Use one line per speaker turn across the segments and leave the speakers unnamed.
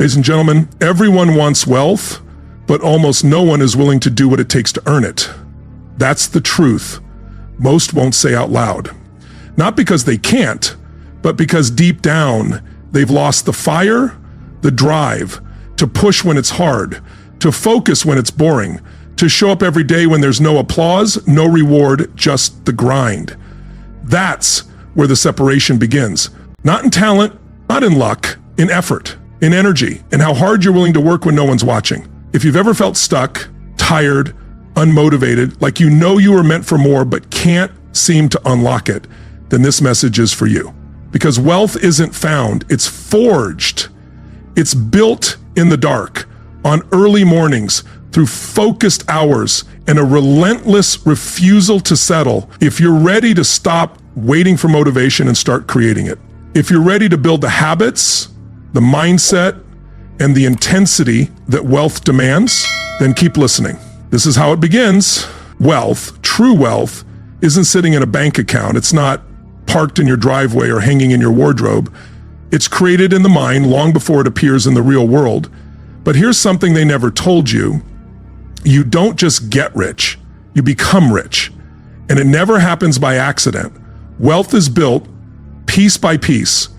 Ladies and gentlemen, everyone wants wealth, but almost no one is willing to do what it takes to earn it. That's the truth. Most won't say out loud. Not because they can't, but because deep down, they've lost the fire, the drive, to push when it's hard, to focus when it's boring, to show up every day when there's no applause, no reward, just the grind. That's where the separation begins. Not in talent, not in luck, in effort, in energy, and how hard you're willing to work when no one's watching. If you've ever felt stuck, tired, unmotivated, like you know you were meant for more but can't seem to unlock it, then this message is for you. Because wealth isn't found, it's forged. It's built in the dark, on early mornings, through focused hours, and a relentless refusal to settle. If you're ready to stop waiting for motivation and start creating it, if you're ready to build the habits, the mindset, and the intensity that wealth demands, then keep listening. This is how it begins. Wealth, true wealth, isn't sitting in a bank account. It's not parked in your driveway or hanging in your wardrobe. It's created in the mind long before it appears in the real world. But here's something they never told you. You don't just get rich, you become rich. And it never happens by accident. Wealth is built piece by piece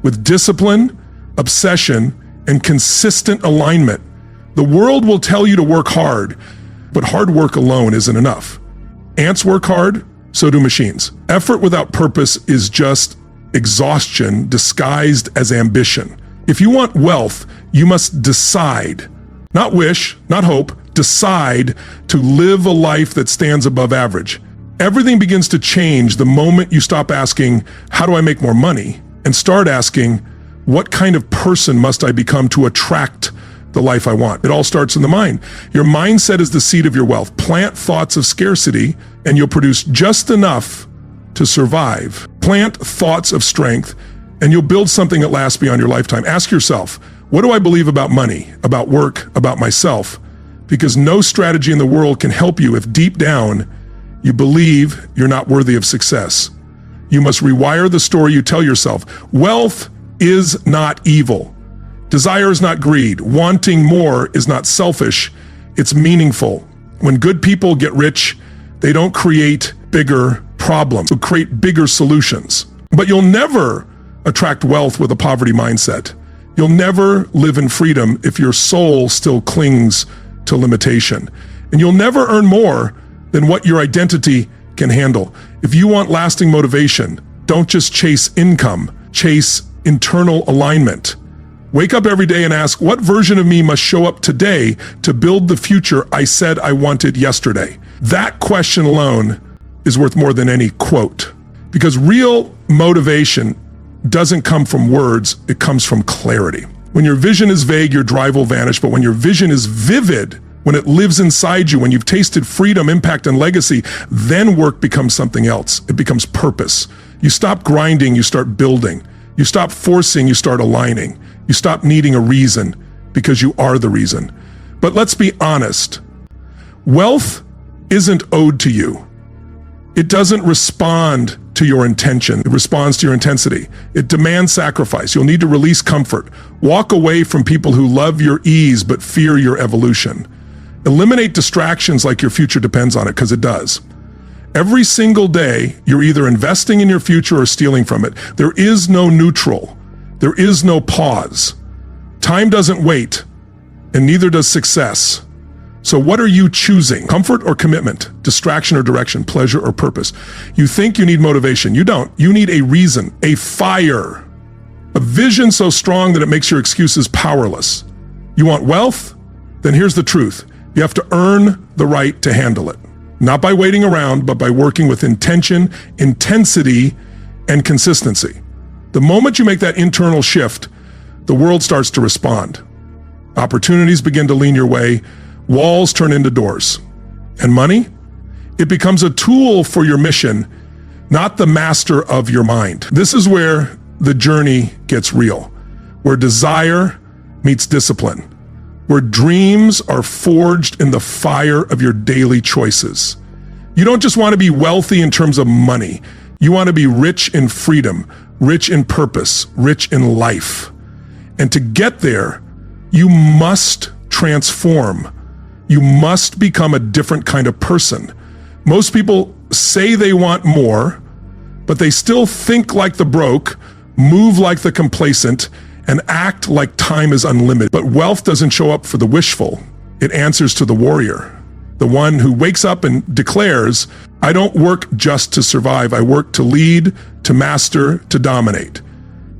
with discipline, obsession, and consistent alignment. The world will tell you to work hard, but hard work alone isn't enough. Ants work hard, so do machines. Effort without purpose is just exhaustion disguised as ambition. If you want wealth, you must decide, not wish, not hope, decide to live a life that stands above average. Everything begins to change the moment you stop asking, how do I make more money? And start asking, what kind of person must I become to attract the life I want? It all starts in the mind. Your mindset is the seed of your wealth. Plant thoughts of scarcity and you'll produce just enough to survive. Plant thoughts of strength and you'll build something that lasts beyond your lifetime. Ask yourself, what do I believe about money, about work, about myself? Because no strategy in the world can help you if deep down you believe you're not worthy of success. You must rewire the story you tell yourself. Wealth is not evil. Desire is not greed. Wanting more is not selfish. It's meaningful. When good people get rich, they don't create bigger problems. They create bigger solutions. But you'll never attract wealth with a poverty mindset. You'll never live in freedom if your soul still clings to limitation. And you'll never earn more than what your identity can handle. If you want lasting motivation, don't just chase income, chase internal alignment. Wake up every day and ask, what version of me must show up today to build the future I said I wanted yesterday? That question alone is worth more than any quote. Because real motivation doesn't come from words, it comes from clarity. When your vision is vague, your drive will vanish, but when your vision is vivid, when it lives inside you, when you've tasted freedom, impact, and legacy, then work becomes something else. It becomes purpose. You stop grinding, you start building. You stop forcing, you start aligning. You stop needing a reason because you are the reason. But let's be honest. Wealth isn't owed to you. It doesn't respond to your intention. It responds to your intensity. It demands sacrifice. You'll need to release comfort. Walk away from people who love your ease but fear your evolution. Eliminate distractions like your future depends on it, because it does. Every single day, you're either investing in your future or stealing from it. There is no neutral. There is no pause. Time doesn't wait, and neither does success. So what are you choosing? Comfort or commitment? Distraction or direction? Pleasure or purpose? You think you need motivation. You don't. You need a reason, a fire, a vision so strong that it makes your excuses powerless. You want wealth? Then here's the truth. You have to earn the right to handle it. Not by waiting around, but by working with intention, intensity, and consistency. The moment you make that internal shift, the world starts to respond. Opportunities begin to lean your way. Walls turn into doors. And money? It becomes a tool for your mission, not the master of your mind. This is where the journey gets real, where desire meets discipline, where dreams are forged in the fire of your daily choices. You don't just want to be wealthy in terms of money. You want to be rich in freedom, rich in purpose, rich in life. And to get there, You must transform. You must become a different kind of person. Most people say they want more, but they still think like the broke, move like the complacent, and act like time is unlimited. But wealth doesn't show up for the wishful. It answers to the warrior, the one who wakes up and declares, I don't work just to survive. I work to lead, to master, to dominate.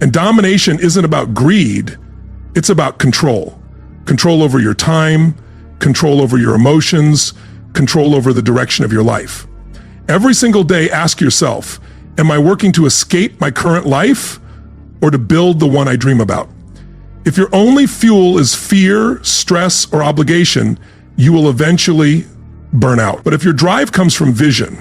And domination isn't about greed. It's about control. Control over your time, control over your emotions, control over the direction of your life. Every single day, ask yourself, am I working to escape my current life or to build the one I dream about? If your only fuel is fear, stress, or obligation, you will eventually burn out. But if your drive comes from vision,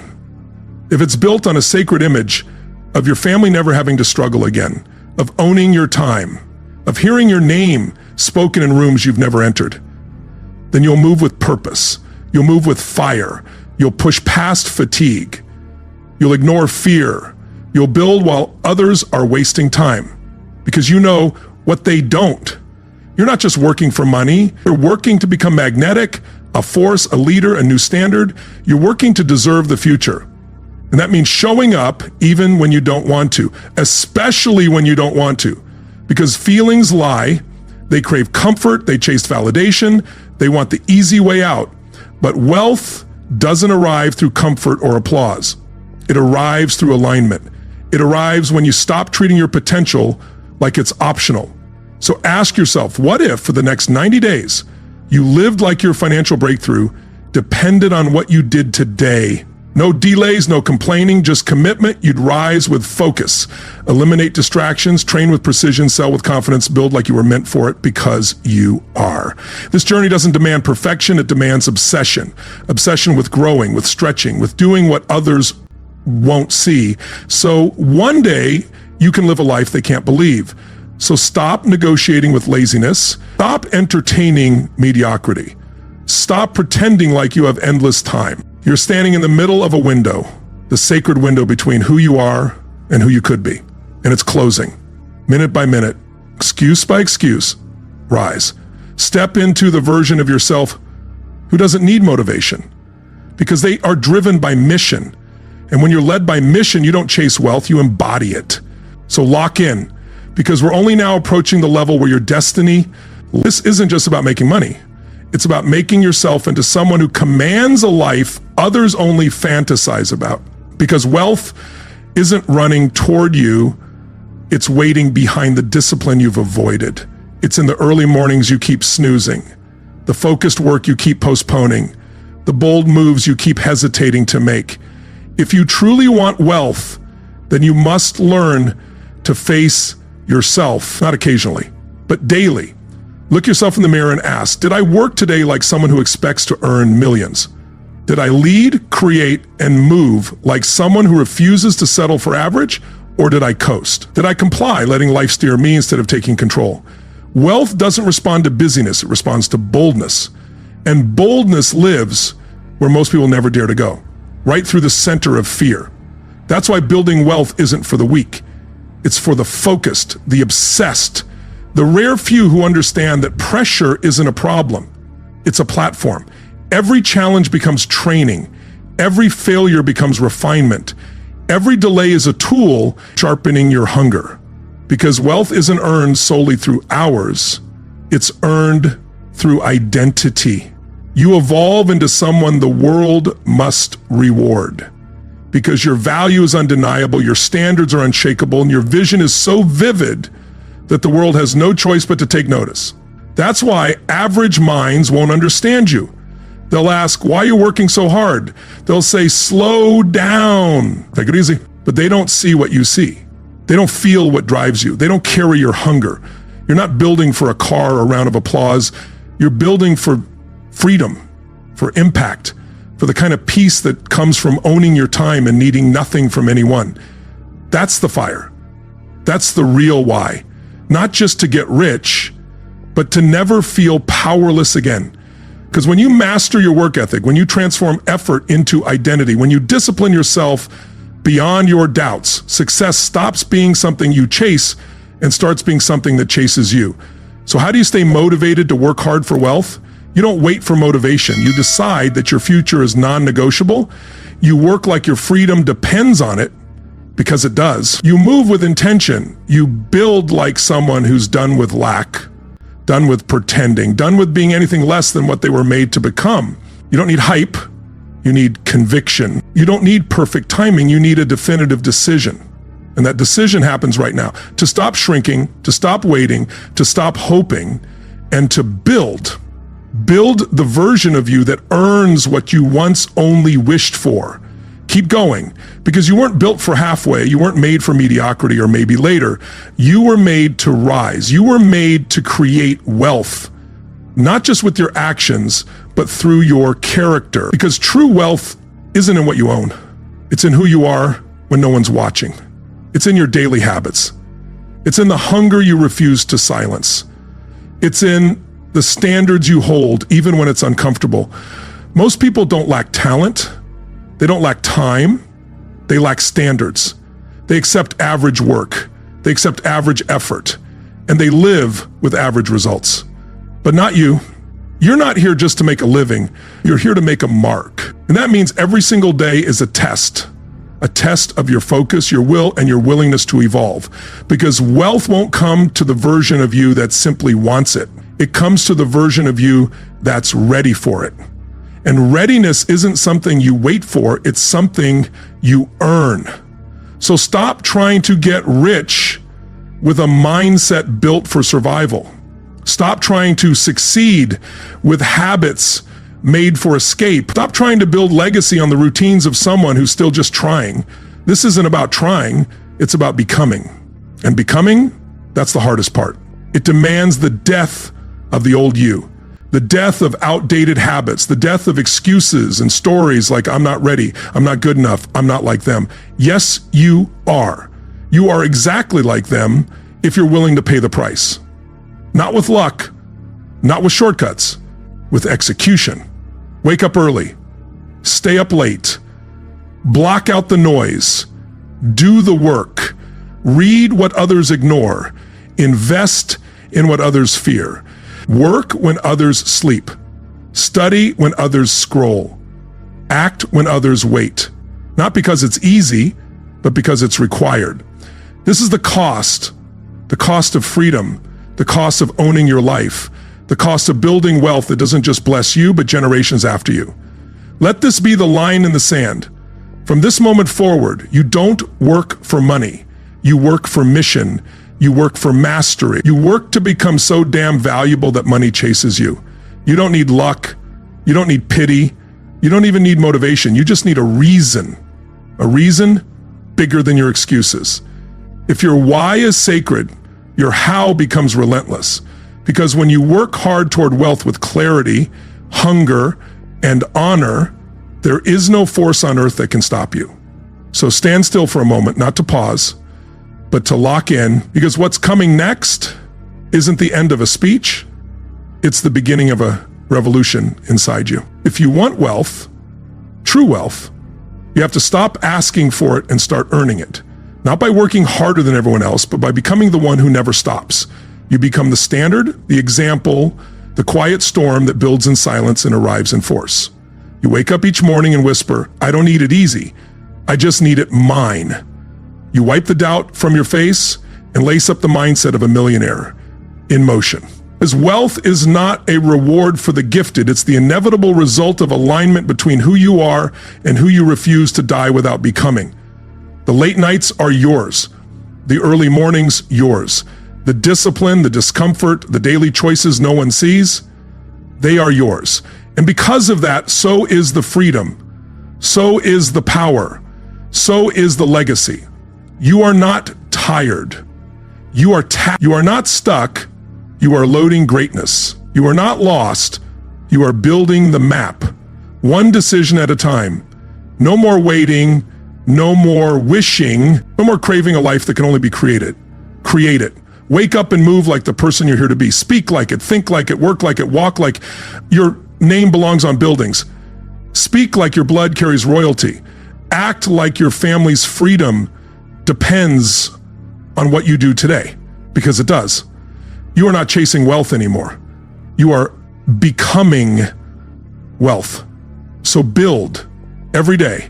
if it's built on a sacred image of your family never having to struggle again, of owning your time, of hearing your name spoken in rooms you've never entered, then you'll move with purpose. You'll move with fire. You'll push past fatigue. You'll ignore fear. You'll build while others are wasting time because you know what they don't. You're not just working for money. You're working to become magnetic, a force, a leader, a new standard. You're working to deserve the future. And that means showing up even when you don't want to, especially when you don't want to, because feelings lie. They crave comfort. They chase validation. They want the easy way out. But wealth doesn't arrive through comfort or applause. It arrives through alignment. It arrives when you stop treating your potential like it's optional. So ask yourself, what if for the next 90 days, you lived like your financial breakthrough depended on what you did today? No delays, no complaining, just commitment. You'd rise with focus, eliminate distractions, train with precision, sell with confidence, build like you were meant for it because you are. This journey doesn't demand perfection. It demands obsession. Obsession with growing, with stretching, with doing what others won't see. So one day you can live a life they can't believe. So stop negotiating with laziness. Stop entertaining mediocrity. Stop pretending like you have endless time. You're standing in the middle of a window, the sacred window between who you are and who you could be. And it's closing, minute by minute, excuse by excuse. Rise. Step into the version of yourself who doesn't need motivation because they are driven by mission. And when you're led by mission, you don't chase wealth, you embody it. So lock in because we're only now approaching the level where your destiny, this isn't just about making money. It's about making yourself into someone who commands a life others only fantasize about. Because wealth isn't running toward you, it's waiting behind the discipline you've avoided. It's in the early mornings you keep snoozing, the focused work you keep postponing, the bold moves you keep hesitating to make. If you truly want wealth, then you must learn to face yourself, not occasionally, but daily. Look yourself in the mirror and ask, did I work today like someone who expects to earn millions? Did I lead, create, and move like someone who refuses to settle for average? Or did I coast? Did I comply, letting life steer me instead of taking control? Wealth doesn't respond to busyness, it responds to boldness. And boldness lives where most people never dare to go, right through the center of fear. That's why building wealth isn't for the weak. It's for the focused, the obsessed, the rare few who understand that pressure isn't a problem. It's a platform. Every challenge becomes training. Every failure becomes refinement. Every delay is a tool sharpening your hunger. Because wealth isn't earned solely through hours. It's earned through identity. You evolve into someone the world must reward. Because your value is undeniable, your standards are unshakable, and your vision is so vivid that the world has no choice but to take notice. That's why average minds won't understand you. They'll ask, why are you working so hard? They'll say, slow down, take it easy. But they don't see what you see. They don't feel what drives you. They don't carry your hunger. You're not building for a car or a round of applause. You're building for freedom, for impact, for the kind of peace that comes from owning your time and needing nothing from anyone. That's the fire. That's the real why. Not just to get rich, but to never feel powerless again. Because when you master your work ethic, when you transform effort into identity, when you discipline yourself beyond your doubts, success stops being something you chase and starts being something that chases you. So how do you stay motivated to work hard for wealth? You don't wait for motivation. You decide that your future is non-negotiable. You work like your freedom depends on it, because it does. You move with intention. You build like someone who's done with lack, done with pretending, done with being anything less than what they were made to become. You don't need hype. You need conviction. You don't need perfect timing. You need a definitive decision. And that decision happens right now. To stop shrinking, to stop waiting, to stop hoping, and to build. Build the version of you that earns what you once only wished for. Keep going, because you weren't built for halfway. You weren't made for mediocrity or maybe later. You were made to rise. You were made to create wealth, not just with your actions, but through your character. Because true wealth isn't in what you own. It's in who you are when no one's watching. It's in your daily habits. It's in the hunger you refuse to silence. It's in the standards you hold, even when it's uncomfortable. Most people don't lack talent. They don't lack time. They lack standards. They accept average work. They accept average effort. And they live with average results. But not you. You're not here just to make a living. You're here to make a mark. And that means every single day is a test of your focus, your will, and your willingness to evolve. Because wealth won't come to the version of you that simply wants it. It comes to the version of you that's ready for it. And readiness isn't something you wait for, it's something you earn. So stop trying to get rich with a mindset built for survival. Stop trying to succeed with habits made for escape. Stop trying to build legacy on the routines of someone who's still just trying. This isn't about trying, it's about becoming. And becoming, that's the hardest part. It demands the death of the old you, the death of outdated habits, the death of excuses and stories like I'm not ready, I'm not good enough, I'm not like them. Yes, you are. You are exactly like them if you're willing to pay the price. Not with luck, not with shortcuts, with execution. Wake up early, stay up late, block out the noise, do the work, read what others ignore, invest in what others fear. Work when others sleep. Study when others scroll. Act when others wait. Not because it's easy, but because it's required. This is the cost of freedom, the cost of owning your life, the cost of building wealth that doesn't just bless you, but generations after you. Let this be the line in the sand. From this moment forward, you don't work for money. You work for mission. You work for mastery. You work to become so damn valuable that money chases you. You don't need luck. You don't need pity. You don't even need motivation. You just need a reason bigger than your excuses. If your why is sacred, your how becomes relentless. Because when you work hard toward wealth with clarity, hunger, and honor, there is no force on earth that can stop you. So stand still for a moment, not to pause, but to lock in, because what's coming next isn't the end of a speech, it's the beginning of a revolution inside you. If you want wealth, true wealth, you have to stop asking for it and start earning it. Not by working harder than everyone else, but by becoming the one who never stops. You become the standard, the example, the quiet storm that builds in silence and arrives in force. You wake up each morning and whisper, I don't need it easy, I just need it mine. You wipe the doubt from your face and lace up the mindset of a millionaire in motion. As wealth is not a reward for the gifted, it's the inevitable result of alignment between who you are and who you refuse to die without becoming. The late nights are yours. The early mornings, yours. The discipline, the discomfort, the daily choices no one sees, they are yours. And because of that, so is the freedom. So is the power. So is the legacy. You are not tired. You are not stuck. You are loading greatness. You are not lost. You are building the map. One decision at a time. No more waiting. No more wishing. No more craving a life that can only be created. Create it. Wake up and move like the person you're here to be. Speak like it, think like it, work like it, walk like your name belongs on buildings. Speak like your blood carries royalty. Act like your family's freedom depends on what you do today, because it does. You are not chasing wealth anymore. You are becoming wealth. So build every day,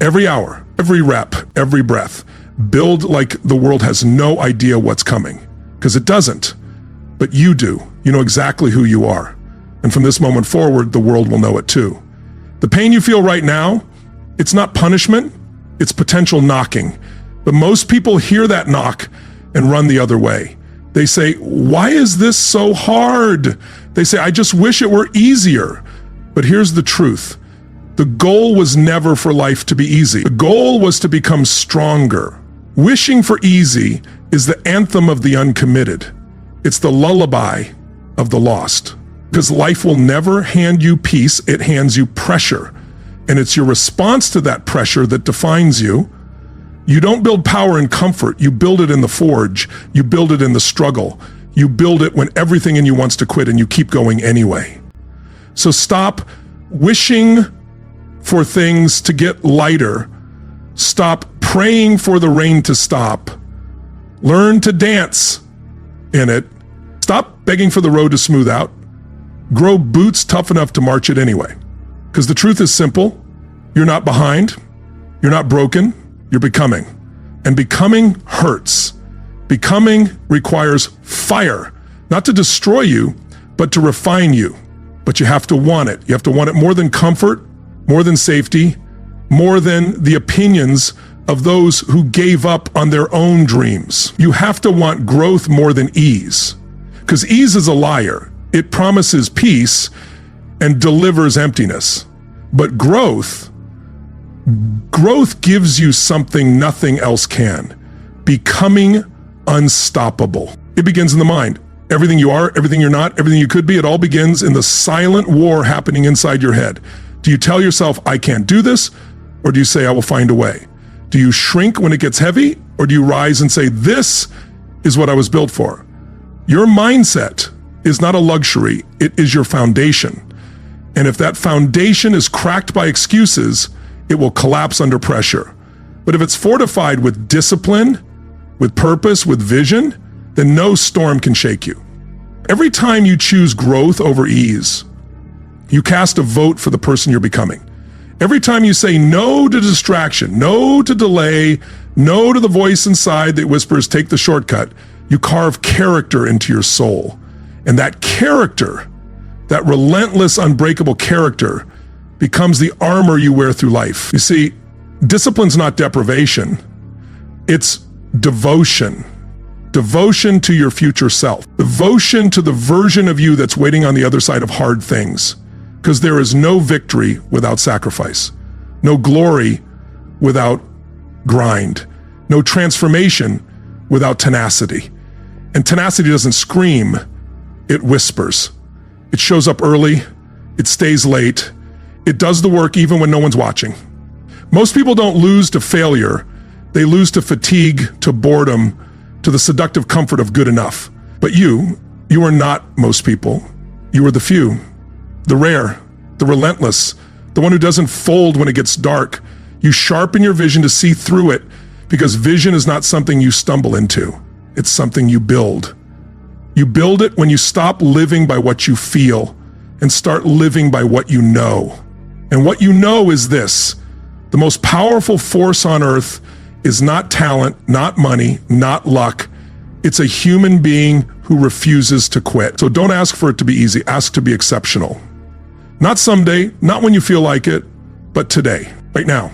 every hour, every rep, every breath. Build like the world has no idea what's coming, because it doesn't. But you do. You know exactly who you are. And from this moment forward, the world will know it too. The pain you feel right now, it's not punishment, it's potential knocking. But most people hear that knock and run the other way. They say, why is this so hard? They say, I just wish it were easier. But here's the truth. The goal was never for life to be easy. The goal was to become stronger. Wishing for easy is the anthem of the uncommitted. It's the lullaby of the lost. Because life will never hand you peace, it hands you pressure. And it's your response to that pressure that defines you. You don't build power in comfort, you build it in the forge, you build it in the struggle. You build it when everything in you wants to quit and you keep going anyway. So stop wishing for things to get lighter. Stop praying for the rain to stop. Learn to dance in it. Stop begging for the road to smooth out. Grow boots tough enough to march it anyway. Because the truth is simple. You're not behind. You're not broken. You're becoming. And becoming hurts. Becoming requires fire, not to destroy you, but to refine you. But you have to want it. You have to want it more than comfort, more than safety, more than the opinions of those who gave up on their own dreams. You have to want growth more than ease. Because ease is a liar. It promises peace and delivers emptiness. But growth gives you something nothing else can. Becoming unstoppable. It begins in the mind. Everything you are, everything you're not, everything you could be, it all begins in the silent war happening inside your head. Do you tell yourself, I can't do this? Or do you say, I will find a way? Do you shrink when it gets heavy? Or do you rise and say, this is what I was built for? Your mindset is not a luxury, it is your foundation. And if that foundation is cracked by excuses, it will collapse under pressure. But if it's fortified with discipline, with purpose, with vision, then no storm can shake you. Every time you choose growth over ease, you cast a vote for the person you're becoming. Every time you say no to distraction, no to delay, no to the voice inside that whispers, take the shortcut, you carve character into your soul. And that character, that relentless, unbreakable character, becomes the armor you wear through life. You see, discipline's not deprivation. It's devotion. Devotion to your future self. Devotion to the version of you that's waiting on the other side of hard things. Because there is no victory without sacrifice. No glory without grind. No transformation without tenacity. And tenacity doesn't scream, it whispers. It shows up early, it stays late, it does the work even when no one's watching. Most people don't lose to failure, they lose to fatigue, to boredom, to the seductive comfort of good enough. But you are not most people. You are the few, the rare, the relentless, the one who doesn't fold when it gets dark. You sharpen your vision to see through it, because vision is not something you stumble into. It's something you build. You build it when you stop living by what you feel and start living by what you know. And what you know is this: the most powerful force on earth is not talent, not money, not luck. It's a human being who refuses to quit. So don't ask for it to be easy, ask to be exceptional. Not someday, not when you feel like it, but today, right now,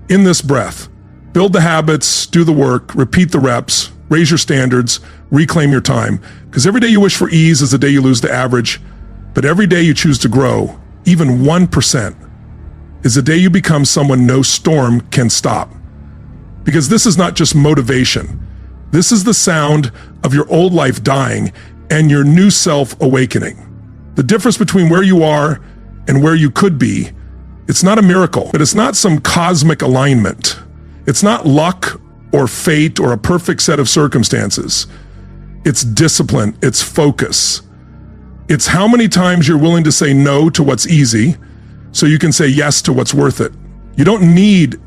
in this breath. Build the habits, do the work, repeat the reps, raise your standards, reclaim your time. Because every day you wish for ease is the day you lose the average. But every day you choose to grow, even 1%, is the day you become someone no storm can stop. Because this is not just motivation. This is the sound of your old life dying and your new self awakening. The difference between where you are and where you could be, it's not a miracle, but it's not some cosmic alignment. It's not luck or fate or a perfect set of circumstances. It's discipline, it's focus. It's how many times you're willing to say no to what's easy so you can say yes to what's worth it. You don't need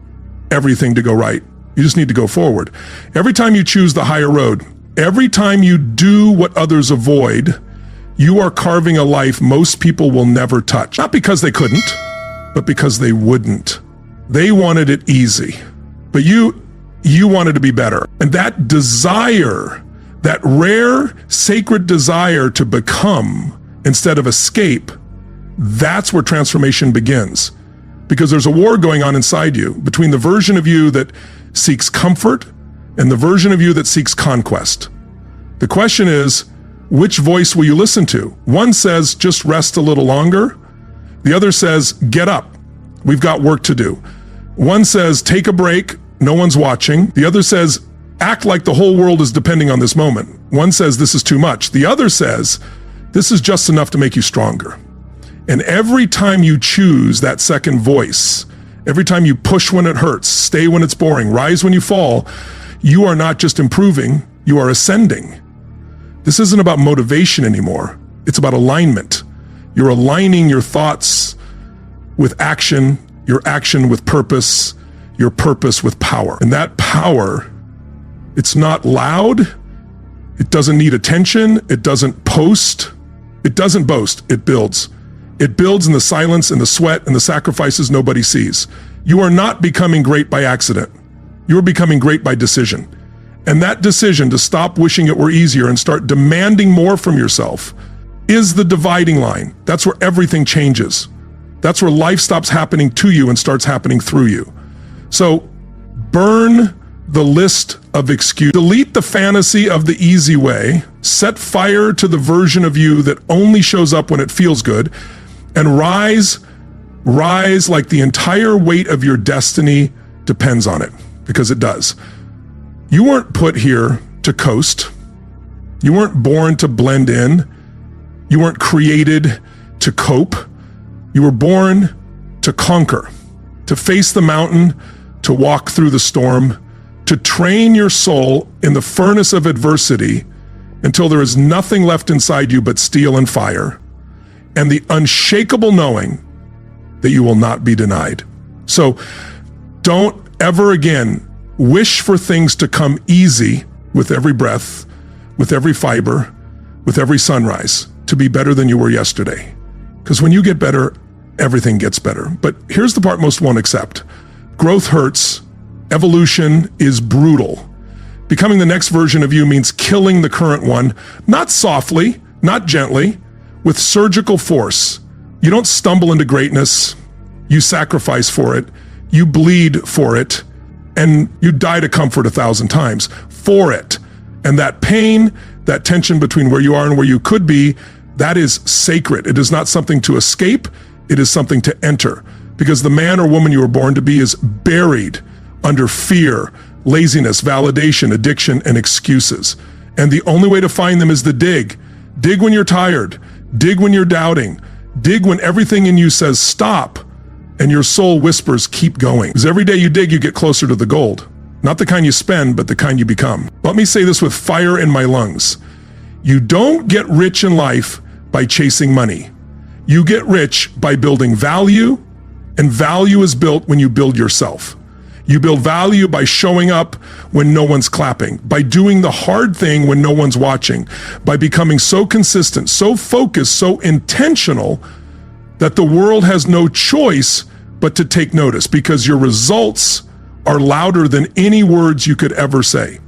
everything to go right. You just need to go forward. Every time you choose the higher road, Every time you do what others avoid, you are carving a life most people will never touch. Not because they couldn't, but because they wouldn't. They wanted it easy, but you wanted to be better. And that desire, that rare, sacred desire to become instead of escape, that's where transformation begins. Because there's a war going on inside you between the version of you that seeks comfort and the version of you that seeks conquest. The question is, which voice will you listen to? One says, just rest a little longer. The other says, get up. We've got work to do. One says, take a break. No one's watching. The other says, act like the whole world is depending on this moment. One says, this is too much. The other says, this is just enough to make you stronger. And every time you choose that second voice, every time you push when it hurts, stay when it's boring, rise when you fall, you are not just improving, you are ascending. This isn't about motivation anymore. It's about alignment. You're aligning your thoughts with action, your action with purpose, your purpose with power. And that power, it's not loud. It doesn't need attention. It doesn't post. It doesn't boast. It builds. It builds in the silence and the sweat and the sacrifices nobody sees. You are not becoming great by accident. You are becoming great by decision. And that decision to stop wishing it were easier and start demanding more from yourself is the dividing line. That's where everything changes. That's where life stops happening to you and starts happening through you. So burn the list of excuses. Delete the fantasy of the easy way. Set fire to the version of you that only shows up when it feels good. And rise like the entire weight of your destiny depends on it, because it does. You weren't put here to coast. You weren't born to blend in. You weren't created to cope. You were born to conquer, to face the mountain, to walk through the storm, to train your soul in the furnace of adversity until there is nothing left inside you but steel and fire, and the unshakable knowing that you will not be denied. So don't ever again wish for things to come easy with every breath, with every fiber, with every sunrise, to be better than you were yesterday. Because when you get better, everything gets better. But here's the part most won't accept. Growth hurts. Evolution is brutal. Becoming the next version of you means killing the current one, not softly, not gently, with surgical force. You don't stumble into greatness. You sacrifice for it. You bleed for it. And you die to comfort 1,000 times for it. And that pain, that tension between where you are and where you could be, that is sacred. It is not something to escape. It is something to enter. Because the man or woman you were born to be is buried under fear, laziness, validation, addiction, and excuses. And the only way to find them is to dig. Dig when you're tired. Dig when you're doubting. Dig when everything in you says stop. And your soul whispers, keep going. Because every day you dig, you get closer to the gold. Not the kind you spend, but the kind you become. Let me say this with fire in my lungs. You don't get rich in life by chasing money. You get rich by building value, and value is built when you build yourself. You build value by showing up when no one's clapping, by doing the hard thing when no one's watching, by becoming so consistent, so focused, so intentional that the world has no choice but to take notice, because your results are louder than any words you could ever say.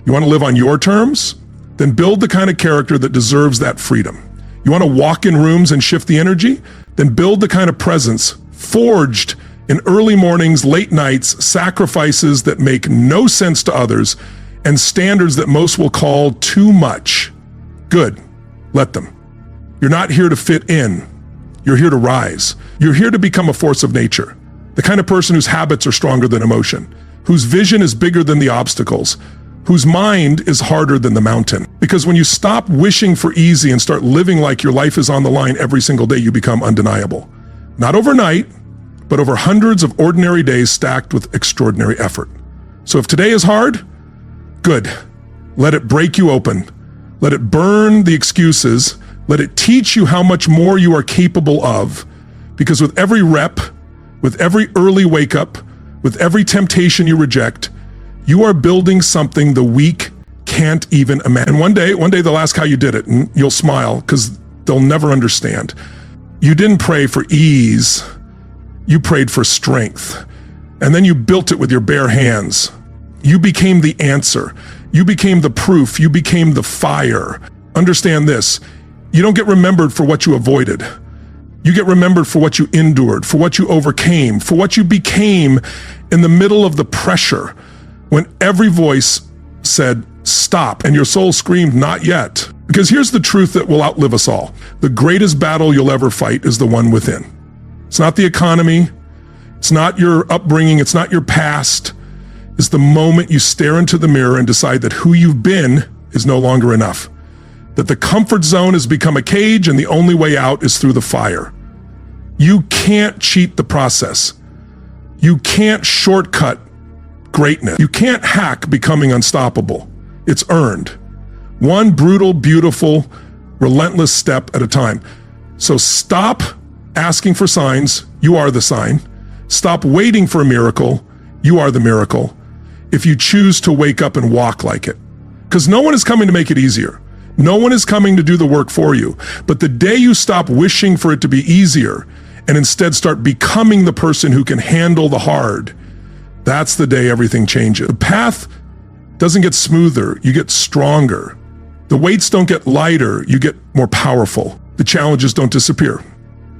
You want to live on your terms? Then build the kind of character that deserves that freedom. You want to walk in rooms and shift the energy? Then build the kind of presence forged in early mornings, late nights, sacrifices that make no sense to others, and standards that most will call too much. Good. Let them. You're not here to fit in. You're here to rise. You're here to become a force of nature. The kind of person whose habits are stronger than emotion, whose vision is bigger than the obstacles, whose mind is harder than the mountain. Because when you stop wishing for easy and start living like your life is on the line every single day, you become undeniable. Not overnight, but over hundreds of ordinary days stacked with extraordinary effort. So if today is hard, good. Let it break you open. Let it burn the excuses. Let it teach you how much more you are capable of. Because with every rep, with every early wake up, with every temptation you reject, you are building something the weak can't can't even imagine. And one day they'll ask how you did it, and you'll smile because they'll never understand. You didn't pray for ease, you prayed for strength. And then you built it with your bare hands. You became the answer. You became the proof. You became the fire. Understand this. You don't get remembered for what you avoided. You get remembered for what you endured, for what you overcame, for what you became in the middle of the pressure when every voice said, stop, and your soul screamed, not yet. Because here's the truth that will outlive us all. The greatest battle you'll ever fight is the one within. It's not the economy. It's not your upbringing. It's not your past. It's the moment you stare into the mirror and decide that who you've been is no longer enough. That the comfort zone has become a cage and the only way out is through the fire. You can't cheat the process. You can't shortcut greatness. You can't hack becoming unstoppable. It's earned. One brutal, beautiful, relentless step at a time. So stop asking for signs. You are the sign. Stop waiting for a miracle. You are the miracle. If you choose to wake up and walk like it. Because no one is coming to make it easier. No one is coming to do the work for you. But the day you stop wishing for it to be easier and instead start becoming the person who can handle the hard, that's the day everything changes. The path doesn't get smoother, you get stronger. The weights don't get lighter, you get more powerful. The challenges don't disappear,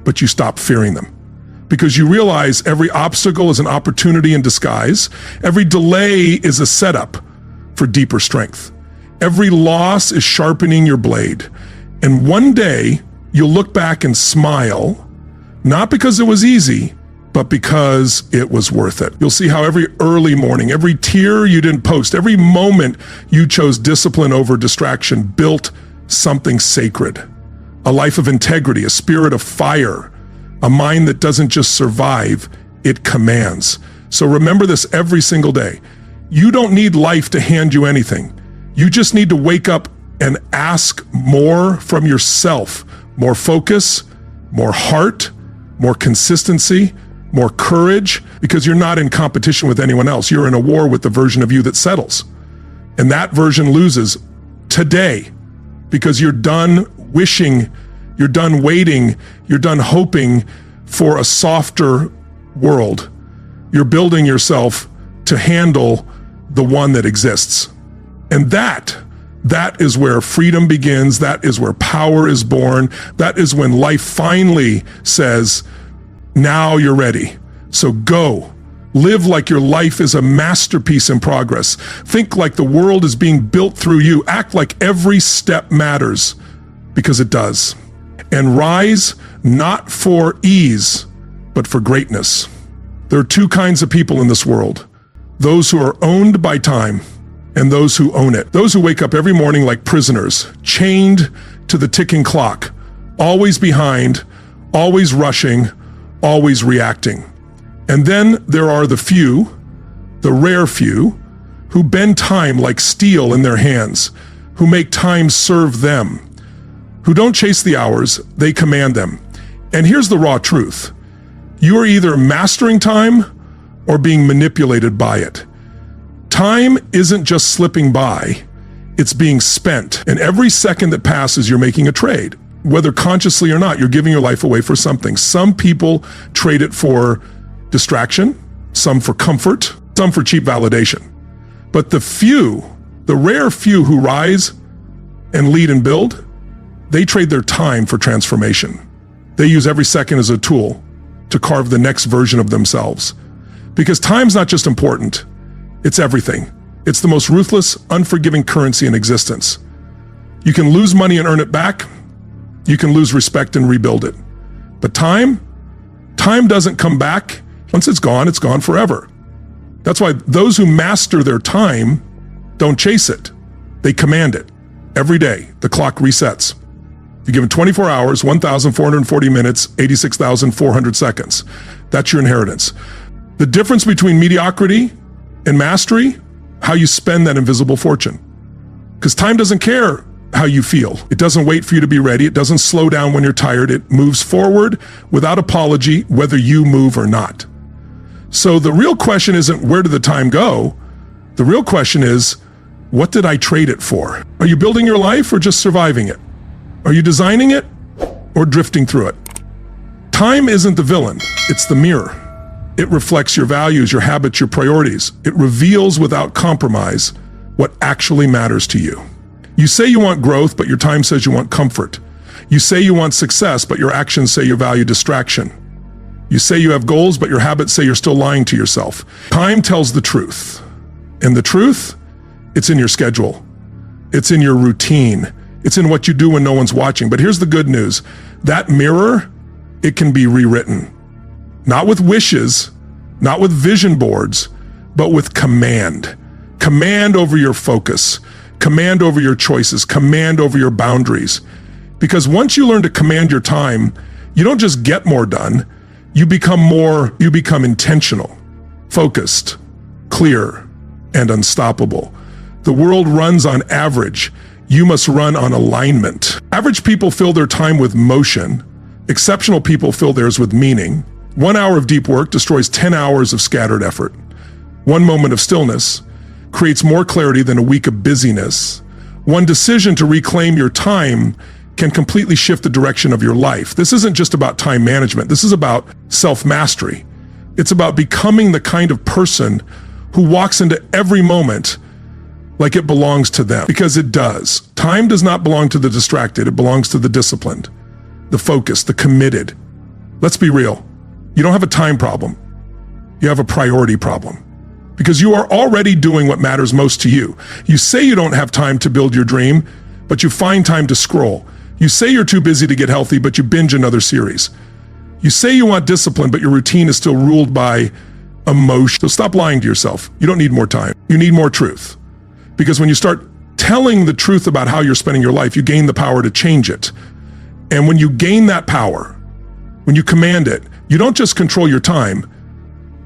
but you stop fearing them. Because you realize every obstacle is an opportunity in disguise. Every delay is a setup for deeper strength. Every loss is sharpening your blade. And one day, you'll look back and smile, not because it was easy, but because it was worth it. You'll see how every early morning, every tear you didn't post, every moment you chose discipline over distraction built something sacred. A life of integrity, a spirit of fire, a mind that doesn't just survive, it commands. So remember this every single day. You don't need life to hand you anything. You just need to wake up and ask more from yourself. More focus, more heart, more consistency, more courage, because you're not in competition with anyone else. You're in a war with the version of you that settles. And that version loses today because you're done wishing, you're done waiting, you're done hoping for a softer world. You're building yourself to handle the one that exists. And that is where freedom begins. That is where power is born. That is when life finally says, now you're ready. So go. Live like your life is a masterpiece in progress. Think like the world is being built through you. Act like every step matters, because it does. And rise not for ease, but for greatness. There are two kinds of people in this world. Those who are owned by time and those who own it. Those who wake up every morning like prisoners, chained to the ticking clock, always behind, always rushing, always reacting. And then there are the few, the rare few, who bend time like steel in their hands, who make time serve them, who don't chase the hours, they command them. And here's the raw truth. You are either mastering time or being manipulated by it. Time isn't just slipping by, it's being spent. And every second that passes, you're making a trade. Whether consciously or not, you're giving your life away for something. Some people trade it for distraction, some for comfort, some for cheap validation. But the few, the rare few who rise and lead and build, they trade their time for transformation. They use every second as a tool to carve the next version of themselves. Because time's not just important, it's everything. It's the most ruthless, unforgiving currency in existence. You can lose money and earn it back. You can lose respect and rebuild it. But time doesn't come back. Once it's gone forever. That's why those who master their time don't chase it. They command it. Every day, the clock resets. You're given 24 hours, 1,440 minutes, 86,400 seconds. That's your inheritance. The difference between mediocrity and mastery, how you spend that invisible fortune. Because time doesn't care how you feel. It doesn't wait for you to be ready. It doesn't slow down when you're tired. It moves forward without apology, whether you move or not. So the real question isn't where did the time go? The real question is, What did I trade it for? Are you building your life or just surviving it? Are you designing it or drifting through it? Time isn't the villain, it's the mirror. It reflects your values, your habits, your priorities. It reveals without compromise what actually matters to you. You say you want growth, but your time says you want comfort. You say you want success, but your actions say you value distraction. You say you have goals, but your habits say you're still lying to yourself. Time tells the truth. And the truth, it's in your schedule. It's in your routine. It's in what you do when no one's watching. But here's the good news. That mirror, it can be rewritten. Not with wishes, not with vision boards, but with command. Command over your focus. Command over your choices. Command over your boundaries. Because once you learn to command your time, you don't just get more done. You become intentional, focused, clear, and unstoppable. The world runs on average. You must run on alignment. Average people fill their time with motion. Exceptional people fill theirs with meaning. 1 hour of deep work destroys 10 hours of scattered effort. 1 moment of stillness creates more clarity than a week of busyness. 1 decision to reclaim your time can completely shift the direction of your life. This isn't just about time management. This is about self-mastery. It's about becoming the kind of person who walks into every moment like it belongs to them, because it does. Time does not belong to the distracted. It belongs to the disciplined, the focused, the committed. Let's be real. You don't have a time problem. You have a priority problem, because you are already doing what matters most to you. You say you don't have time to build your dream, but you find time to scroll. You say you're too busy to get healthy, but you binge another series. You say you want discipline, but your routine is still ruled by emotion. So stop lying to yourself. You don't need more time. You need more truth. Because when you start telling the truth about how you're spending your life, you gain the power to change it. And when you gain that power, when you command it, you don't just control your time,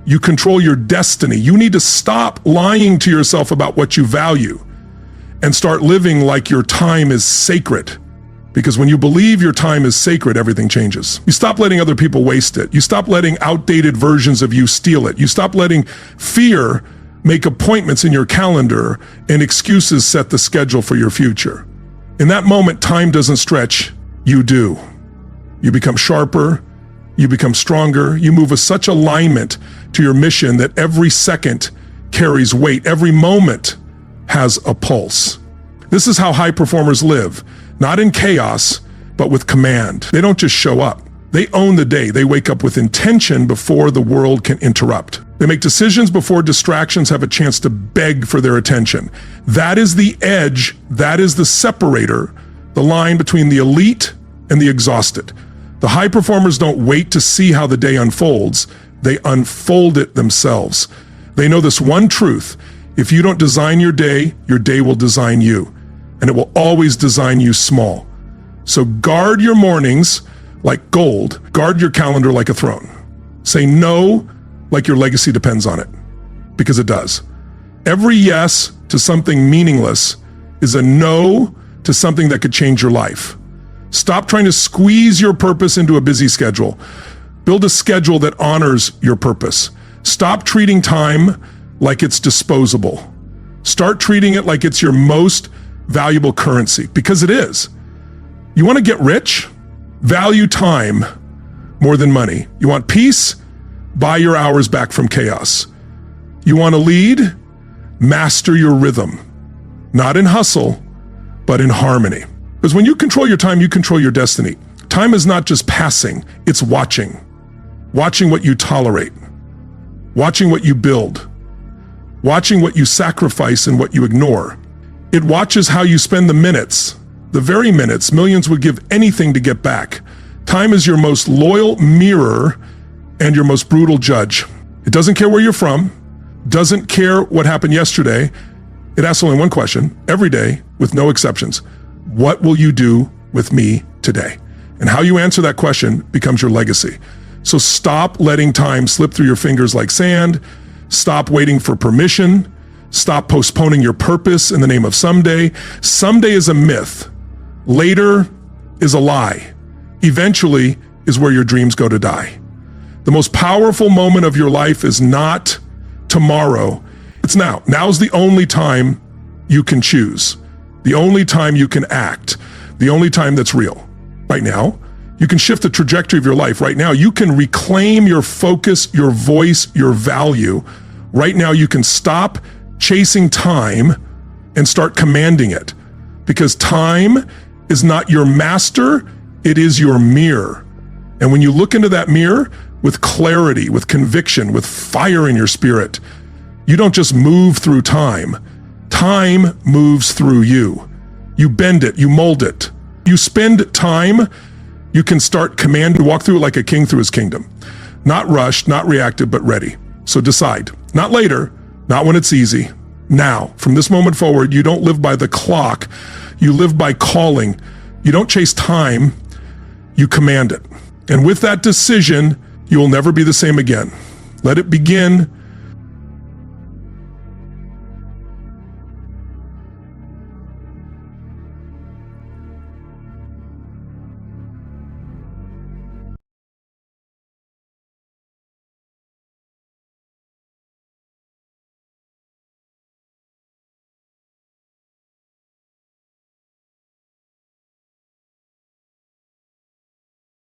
you control your destiny. You need to stop lying to yourself about what you value and start living like your time is sacred. Because when you believe your time is sacred, everything changes. You stop letting other people waste it. You stop letting outdated versions of you steal it. You stop letting fear make appointments in your calendar and excuses set the schedule for your future. In that moment, time doesn't stretch, you do. You become sharper, you become stronger, you move with such alignment to your mission that every second carries weight, every moment has a pulse. This is how high performers live, not in chaos, but with command. They don't just show up. They own the day. They wake up with intention before the world can interrupt. They make decisions before distractions have a chance to beg for their attention. That is the edge, that is the separator, the line between the elite and the exhausted. The high performers don't wait to see how the day unfolds. They unfold it themselves. They know this one truth. If you don't design your day will design you. And it will always design you small. So guard your mornings like gold. Guard your calendar like a throne. Say no like your legacy depends on it. Because it does. Every yes to something meaningless is a no to something that could change your life. Stop trying to squeeze your purpose into a busy schedule. Build a schedule that honors your purpose. Stop treating time like it's disposable. Start treating it like it's your most valuable currency, because it is. You want to get rich? Value time more than money. You want peace? Buy your hours back from chaos. You want to lead? Master your rhythm. Not in hustle, but in harmony. Because when you control your time, you control your destiny. Time is not just passing, it's watching. Watching what you tolerate. Watching what you build. Watching what you sacrifice and what you ignore. It watches how you spend the minutes, the very minutes millions would give anything to get back. Time is your most loyal mirror and your most brutal judge. It doesn't care where you're from, doesn't care what happened yesterday. It asks only one question, every day, with no exceptions. What will you do with me today? And how you answer that question becomes your legacy. So stop letting time slip through your fingers like sand. Stop waiting for permission. Stop postponing your purpose in the name of someday. Someday is a myth. Later is a lie. Eventually is where your dreams go to die. The most powerful moment of your life is not tomorrow. It's now. Now's the only time you can choose, the only time you can act, the only time that's real. Right now, you can shift the trajectory of your life. Right now, you can reclaim your focus, your voice, your value. Right now, you can stop chasing time and start commanding it. Because time is not your master, it is your mirror. And when you look into that mirror with clarity, with conviction, with fire in your spirit, you don't just move through time. Time moves through you. You bend it, you mold it. You spend time, you can start command to walk through it like a king through his kingdom. Not rushed, not reactive, but ready. So decide. Not later, not when it's easy. Now, from this moment forward, you don't live by the clock. You live by calling. You don't chase time, you command it. And with that decision, you will never be the same again. Let it begin